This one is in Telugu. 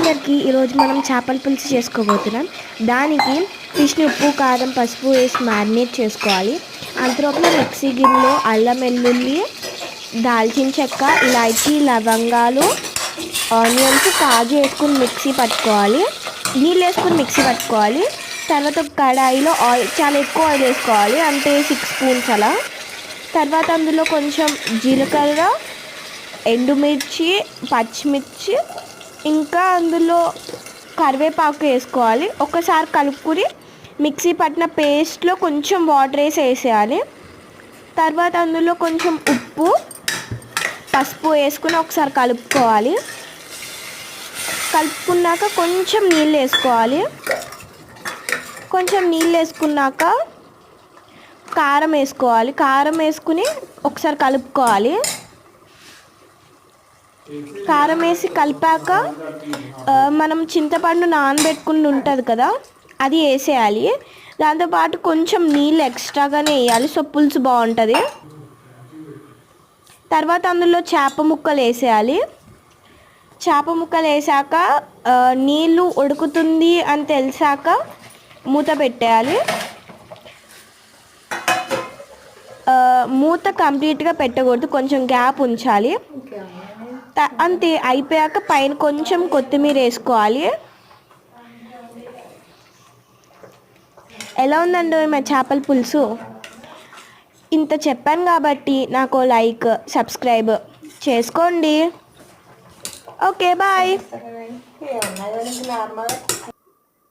అందరికీ ఈరోజు మనం చేపల పులుసు చేసుకోబోతున్నాం. దానికి ఫిష్ని ఉప్పు కారం పసుపు వేసి మ్యారినేట్ చేసుకోవాలి. అంతలోపల మిక్సీ గిన్నెలో అల్లం వెల్లుల్లి దాల్చిన చెక్క ఇలాచీ లవంగాలు ఆనియన్స్ కాజు వేసుకుని మిక్సీ పట్టుకోవాలి. నీళ్ళు వేసుకుని మిక్సీ పట్టుకోవాలి. తర్వాత కడాయిలో ఆయిల్ చాలా ఎక్కువ ఆయిల్ వేసుకోవాలి, అంటే 6 స్పూన్స్ అలా. తర్వాత అందులో కొంచెం జీలకర్ర ఎండుమిర్చి పచ్చిమిర్చి ఇంకా అందులో కరివేపాకు వేసుకోవాలి. ఒకసారి కలుపుకుని మిక్సీ పట్టిన పేస్ట్లో కొంచెం వాటర్ వేసేయాలి. తర్వాత అందులో కొంచెం ఉప్పు పసుపు వేసుకుని ఒకసారి కలుపుకోవాలి. కలుపుకున్నాక కొంచెం నీళ్ళు వేసుకోవాలి. కొంచెం నీళ్ళు వేసుకున్నాక కారం వేసుకోవాలి. కారం వేసుకుని ఒకసారి కలుపుకోవాలి. కారం వేసి కలిపాక మనం చింతపండు నానబెట్టుకుని ఉంటుంది కదా, అది వేసేయాలి. దాంతోపాటు కొంచెం నీళ్ళు ఎక్స్ట్రాగానే వేయాలి, సో పులుసు బాగుంటుంది. తర్వాత అందులో చేప ముక్కలు వేసేయాలి. చేప ముక్కలు వేసాక నీళ్ళు ఉడుకుతుంది అని తెలిసాక మూత పెట్టేయాలి. మూత కంప్లీట్గా పెట్టకూడదు, కొంచెం గ్యాప్ ఉంచాలి. అంతే, అయిపోయాక పైన కొంచెం కొత్తిమీర వేసుకోవాలి. ఎలా ఉందండి మా చేపల పులుసు? ఇంత చెప్పాను కాబట్టి నాకు లైక్ సబ్స్క్రైబ్ చేసుకోండి. Okay bye.